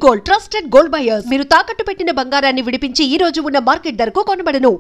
Gold, trusted gold buyers. మీరు తాకట్టు పెట్టిన బంగారాన్ని విడిపించి ఈ రోజు ఉన్న మార్కెట్ ధరకు కొనబడను.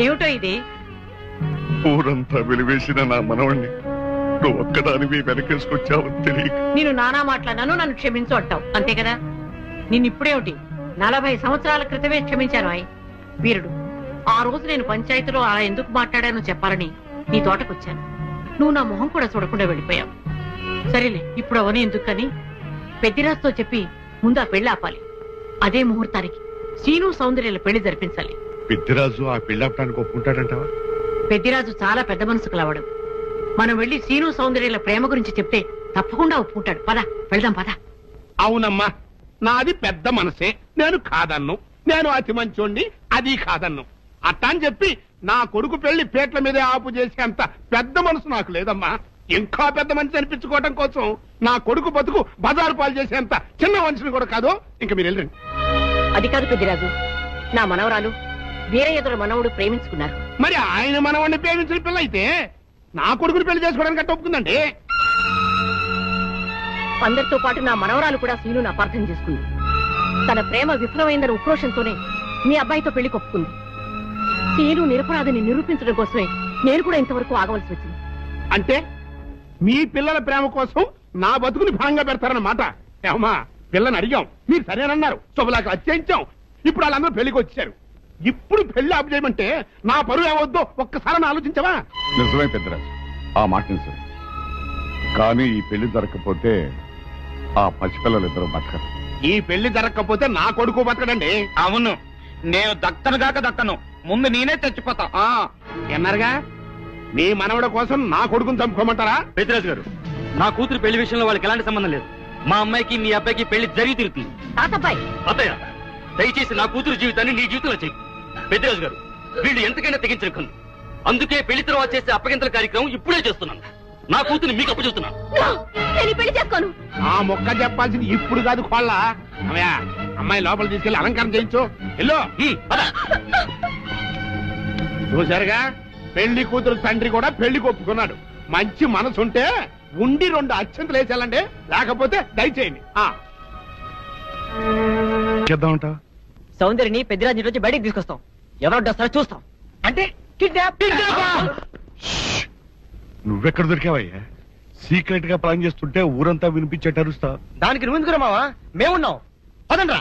ఏమిటో ఇది? ఊరంతా వెలివేసిన నా మనవణ్ణి నువ్వు ఒక్కదానివి వెనకేసుకొచ్చావు తెలియక నేను నానా మాట్లాడాను, నన్ను క్షమించు అంటావు అంతే కదా? నిన్నిప్పుడేమిటి 40 సంవత్సరాల క్రితమే క్షమించాను. వీరుడు, ఆ రోజు నేను పంచాయతీలో అలా ఎందుకు మాట్లాడానో చెప్పాలని నీ తోటకొచ్చాను. నువ్వు నా మొహం కూడా చూడకుండా వెళ్ళిపోయావు. సరేలే, ఇప్పుడు అవని ఎందుకని పెద్దిరాజుతో చెప్పి ముందు ఆ పెళ్లి ఆపాలి. అదే ముహూర్తానికి శ్రీను సౌందర్యాల పెళ్లి జరిపించాలి. పెద్దిరాజు ఆ పెళ్లాపడానికి ఒప్పుకుంటాడంటావా? పెద్దిరాజు చాలా పెద్ద మనసు కలవాడు. మనం వెళ్లి శ్రీను సౌందర్యాల ప్రేమ గురించి చెప్తే తప్పకుండా ఒప్పుకుంటాడు. పద వెళ్దాం, పద. అవునమ్మా, నాది పెద్ద మనసే, నేను కాదన్ను. నేను అతి మంచోండి, అది కాదన్ను. అట్టా అని చెప్పి నా కొడుకు పెళ్లి పేట్ల మీదే ఆపు చేసేంత పెద్ద మనసు నాకు లేదమ్మా. ఇంకా పెద్ద మనిషి అనిపించుకోవడం కోసం నా కొడుకు బతుకు బజారు పాలు చేసేంత చిన్న మనిషిని కూడా కాదు. ఇంకా మీరు వెళ్ళండి. అది కాదు పెద్దిరాజు, నా మనవరాలు వీరయ్యదుల మనవుడు ప్రేమించుకున్నారు. మరి ఆయన మనవాడిని ప్రేమించిన పిల్ల అయితే నా కొడుకుని పెళ్లి చేసుకోవడానికి అట్ట ఒప్పుకుందండి. అందరితో పాటు నా మనవరాలు కూడా శ్రీను అపార్థం చేసుకుంది. తన ప్రేమ విఫలమైందన్న ఉక్రోషంతోనే మీ అబ్బాయితో పెళ్లి కొప్పుకుంది. శ్రీను నిరపరాధిని నిరూపించడం కోసమే నేను కూడా ఇంతవరకు ఆగవలసి వచ్చింది. అంటే మీ పిల్లల ప్రేమ కోసం నా బతుకుని భాగంగా పెడతారన్నమాట. ఏమా, పిల్లని అడిగాం, మీరు సరేనన్నారు, శుభలాకి అత్యయించాం. ఇప్పుడు వాళ్ళందరూ పెళ్లికి వచ్చారు. ఇప్పుడు పెళ్లి ఆపు చేయమంటే నా పరువు ఏమవుద్దో ఒక్కసారి ఆలోచించవా? నిజమే పెద్దరాజు, ఆ మాట నిజమే. కానీ ఈ పెళ్లి జరగకపోతే ఆ పసిపిల్లలిద్దరూ బతకరు. ఈ పెళ్లి జరగకపోతే నా కొడుకు బతకడండి. అవును, నేను దక్కను, ముందు నేనే చచ్చిపోతా. ఎన్నారుగా, మీ మనవడ కోసం నా కొడుకుని చంపుకోమంటారా? పెద్దిరాజు గారు, నా కూతురు పెళ్లి విషయంలో వాళ్ళకి ఎలాంటి సంబంధం లేదు. మా అమ్మాయికి మీ అబ్బాయికి పెళ్లి జరిగి తిరుగుతుంది. తాతబ్బాయి, అత్తయ్య, దయచేసి నా కూతురు జీవితాన్ని నీ జీవితంలో చెయ్యి. పెద్దిరాజు గారు, వీళ్ళు ఎంతకైనా తెగించరు. అందుకే పెళ్లి తర్వాత చేసే అప్పగింతల కార్యక్రమం ఇప్పుడే చేస్తున్నాను. నా కూతురు మీకు అప్పు చెబుతున్నాను. పెళ్లి చేసుకోను. ఆ మొక్క చెప్పాల్సింది ఇప్పుడు కాదు, కోళ్ళ. అమ్మాయి లోపల తీసుకెళ్లి అలంకారం చేయించు. ఎల్లో చూశారుగా, పెళ్లి కూతురు తండ్రి కూడా పెళ్లి ఒప్పుకున్నాడు. మంచి మనసు ఉంటే ఉండి 2 అత్యంతలు వేసేయాలండి, లేకపోతే దయచేయండి. చేద్దామంటా? సౌందర్యని పెద్దిరాజు రోజు బయటకు తీసుకొస్తాం. ఎవరు వస్తారో చూస్తాం. అంటే నువ్వెక్కడ దొరికావయ్యా? సీక్రెట్ గా ప్లాన్ చేస్తుంటే ఊరంతా వినిపించేట అరుస్తా. దానికి నువ్వు ఎందుకు మావా? మేమున్నాం, పదండ్రా.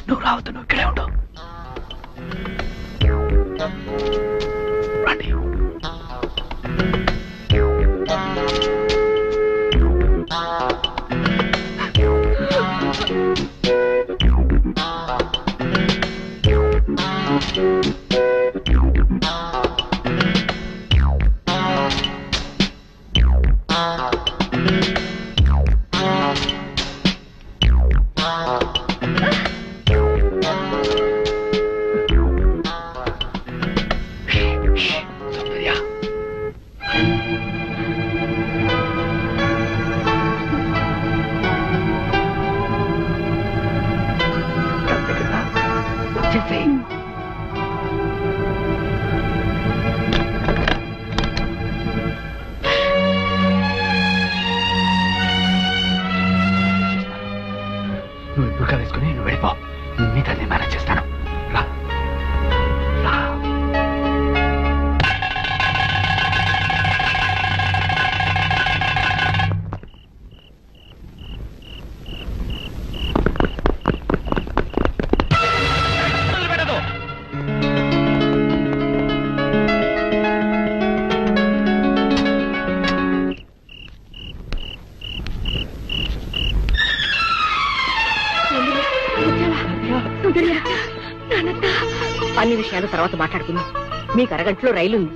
నువ్వు రావద్దు, నువ్వు ఇక్కడే ఉండవు. రండి. నువ్వు ఎప్పుడు వేసుకుని నువ్వు వెళ్ళిపో. నీ తల్లి మేనేజ్ చేస్తాను. రా రా. అన్ని విషయాలు తర్వాత మాట్లాడుకుందాం. మీకు అరగంటలో రైలుంది.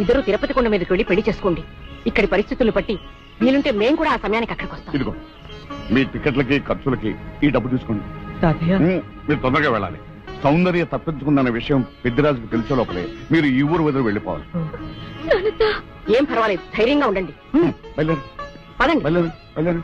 ఇద్దరు తిరుపతి కొండ మీదకి వెళ్ళి పెళ్లి చేసుకోండి. ఇక్కడి పరిస్థితులు బట్టి వీలుంటే మేము కూడా ఆ సమయానికి అక్కడికి వస్తాం. ఇదిగో మీ టికెట్లకి ఖర్చులకి ఈ డబ్బు తీసుకోండి. మీరు తొందరగా వెళ్ళాలి. సౌందర్య తప్పించుకుందన్న విషయం పెద్దిరాజుకు తెలిసే లోపలే మీరు ఈ ఊరు వదిలి వెళ్ళిపోవాలి. ఏం పర్వాలేదు, ధైర్యంగా ఉండండి. వెళ్ళండి పదండి. వెళ్ళండి వెళ్ళండి.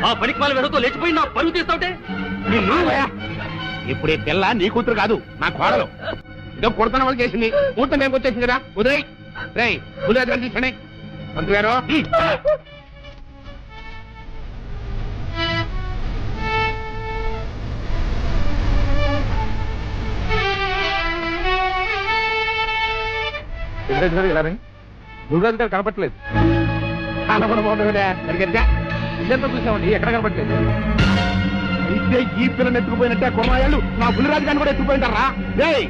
ఆ పనికి వాళ్ళ వెనతో లేచిపోయి నా పరుగు తీస్తావుటే నిన్ను ఇప్పుడు ఈ పిల్ల నీ కూతురు కాదు నా కోడలు. ఇదో కొడుతున్న వాళ్ళు చేసింది ముహూర్తం మేము వచ్చేసింది కదా ఉదయ్ రేయ్ ఉదయ్ తీసుకోండి పంతులు గారు. గురుగారు గారు కనపట్లేదు. ఇదంతా చూసామండి ఎక్కడ కనపట్లేదు. అయితే ఈ పిల్లని ఎత్తుకుపోయినట్టే కొమ్మాయాలు నా బుల్లిరాజు గారిని కూడా ఎత్తుకుపోయింటారా? రేయ్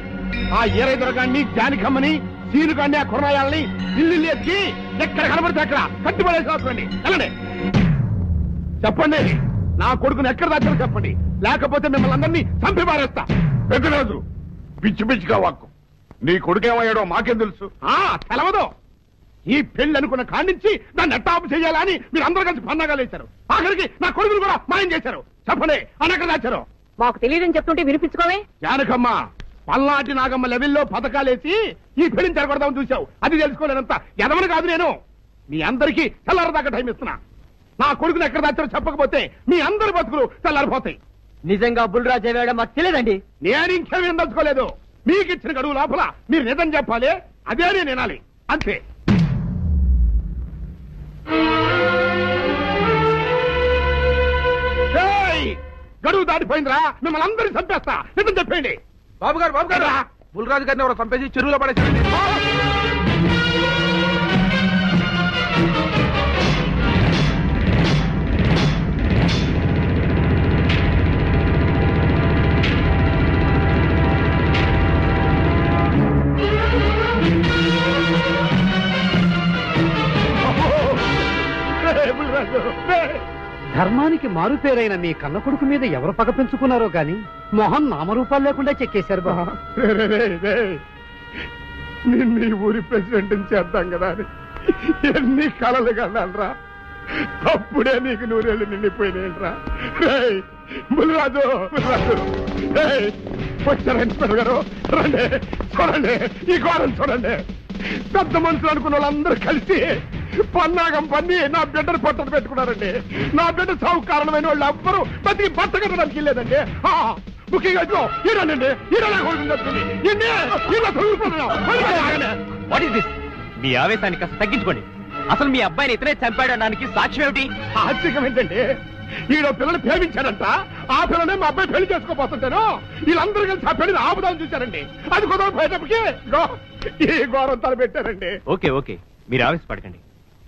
ఆ ఏరైదురగాన్ని జానికమ్మని సీనుగాన్ని ఆ కొరమాయాలని ఇల్లు ఎత్తి ఎక్కడ కనపడితే అక్కడ కట్టుబడేసుకోండి. వెళ్ళండి చెప్పండి నా కొడుకుని ఎక్కడ దాచారో చెప్పండి, లేకపోతే మిమ్మల్ని అందరినీ చంపి మారేస్తా. పెద్దరాజు పిచ్చి పిచ్చిగా వాక్కు. నీ కొడుకేమయ్యాడో మాకేం తెలుసు? తెలవదు. ఈ పెళ్లి అనుకున్న కాడించి నన్ను ఎట్టాపు చేయాలని మీరు అందరూ కలిసి పన్నాగాలు వేశారు. ఆఖరికి నా కొడుకును కూడా మాయం చేశారు. చెప్పండి అని ఎక్కడ దాచారు? మాకు తెలియదని చెప్తుంటే వినిపించుకోవే. జానకమ్మ పల్నాటి నాగమ్మ లెవెల్లో పథకాలేసి ఈ పెళ్లిని జరగొడదామని చూశావు. అది తెలుసుకోలేనంత ఎదవని కాదు నేను. మీ అందరికీ తెల్లారదాకా టైం ఇస్తున్నా. నా కొడుకుని ఎక్కడ దాచారో చెప్పకపోతే మీ అందరి బతుకులు తెల్లారిపోతాయి. నిజంగా బుల్రాజు అయ్యాడో మాకు తెలియదండి. నేను ఇంకేమీ దలుచుకోలేదు. మీకు ఇచ్చిన గడువు లోపల మీరు నిజం చెప్పాలి, అదే నేను వినాలి, అంతే. గడువు దాటిపోయిందిరా, మిమ్మల్ని అందరినీ చంపేస్తా. నిజం చెప్పండి. బాబు గారు బుల్రాజు గారిని ఎవరో చంపేసి చెరువులో పడేసి. ధర్మానికి మారుపేరైన మీ కన్న కొడుకు మీద ఎవరు పగ పెంచుకున్నారో గాని మొహం నామరూపాలు లేకుండా చెక్కేశారు బాబా. నిన్ను ఈ ఊరి ప్రెసిడెంట్ చేద్దాం కదా అని ఎన్ని కలలు కన్నారా. అప్పుడే నీకు నూరేళ్ళు నిండిపోయినాయిరా. బుల్రాజు వచ్చారండి గారు, రండి చూడండి ఈ ఘోరం చూడండి. పెద్ద మనుషులు అనుకున్న వాళ్ళందరూ కలిసి పన్నాగం పన్ని నా బిడ్డను పట్టలు పెట్టుకున్నారండి. నా బిడ్డ సాగు కారణమైన వాళ్ళు ఎవ్వరూ బతికి బట్ట కట్టడానికి వెళ్ళలేదండి. ముఖ్యంగా ఈరోనండి మీ ఆవేశాన్ని కాస్త తగ్గించుకోండి. అసలు మీ అబ్బాయిని ఇతనే చంపాడడానికి సాక్ష్యం ఏమిటి? ఆశ్చర్యం ఏంటండి, ఈడో పిల్లలు ప్రేమించాడంట. ఆ పిల్లనే మా అబ్బాయి పెళ్లి చేసుకోపోతుంటాను. వీళ్ళందరూ కలిసి ఆ పెళ్లిని ఆపుదాన్ని చూశారండి. అది కుదరపోయేటప్పటికి ఈ ఘోరం తలపెట్టారండి. ఓకే ఓకే, మీరు ఆవేశపడకండి.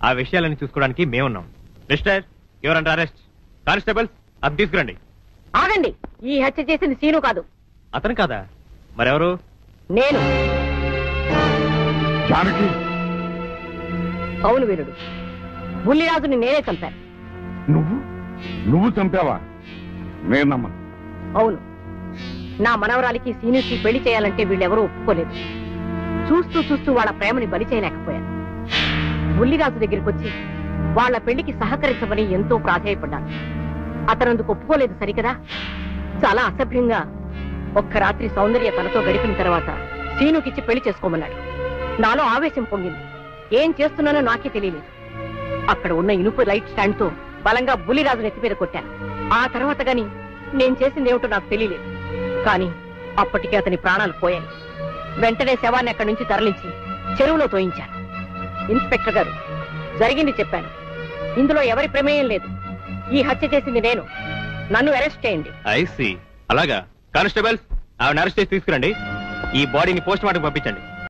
ఆ విషయాలను చూసుకోవడానికి మేమున్నాం. Mister your under arrest. Constables అది తీసుకురండి. ఆగండి, ఈ హత్య చేసింది సీను కాదు. అతను కాదా? మరెవరు? నేను. జానకి అవును వీరుడు, బుల్లిరాజుని నేనే చంపాను. నువ్వు చంపావా? నేను నమ్మను. అవును, నా మనవరాలికి సీనుకి పెళ్లి చేయాలంటే వీళ్ళెవరూ ఒప్పుకోలేదు. చూస్తూ చూస్తూ వాళ్ళ ప్రేమని బలి చేయలేకపోయాను. బుల్లిరాజు దగ్గరికి వచ్చి వాళ్ళ పెళ్లికి సహకరించమని ఎంతో ప్రాధాయపడ్డాను. అతనందుకు ఒప్పుకోలేదు సరికదా. చాలా అసభ్యంగా ఒక్క రాత్రి సౌందర్య తనతో గడిపిన తర్వాత సీనుకిచ్చి పెళ్లి చేసుకోమన్నాడు. నాలో ఆవేశం పొంగింది. ఏం చేస్తున్నానో నాకే తెలియలేదు. అక్కడ ఉన్న ఇనుప లైట్ స్టాండ్ తో బలంగా బుల్లిరాజు నెత్తి మీద కొట్టాను. ఆ తర్వాత గాని నేను చేసిందేమిటో నాకు తెలియలేదు. కానీ అప్పటికే అతని ప్రాణాలు పోయాయి. వెంటనే శవాన్ని అక్కడి నుంచి తరలించి చెరువులో తోయించాను. ఇన్స్పెక్టర్ గారు, జరిగింది చెప్పాను. ఇందులో ఎవరి ప్రమేయం లేదు. ఈ హత్య చేసింది నేను. నన్ను అరెస్ట్ చేయండి. I see. అలాగా. కానిస్టేబుల్స్ ఆవిడ అరెస్ట్ చేసి తీసుకురండి. ఈ బాడీని పోస్ట్ మార్టం పంపించండి.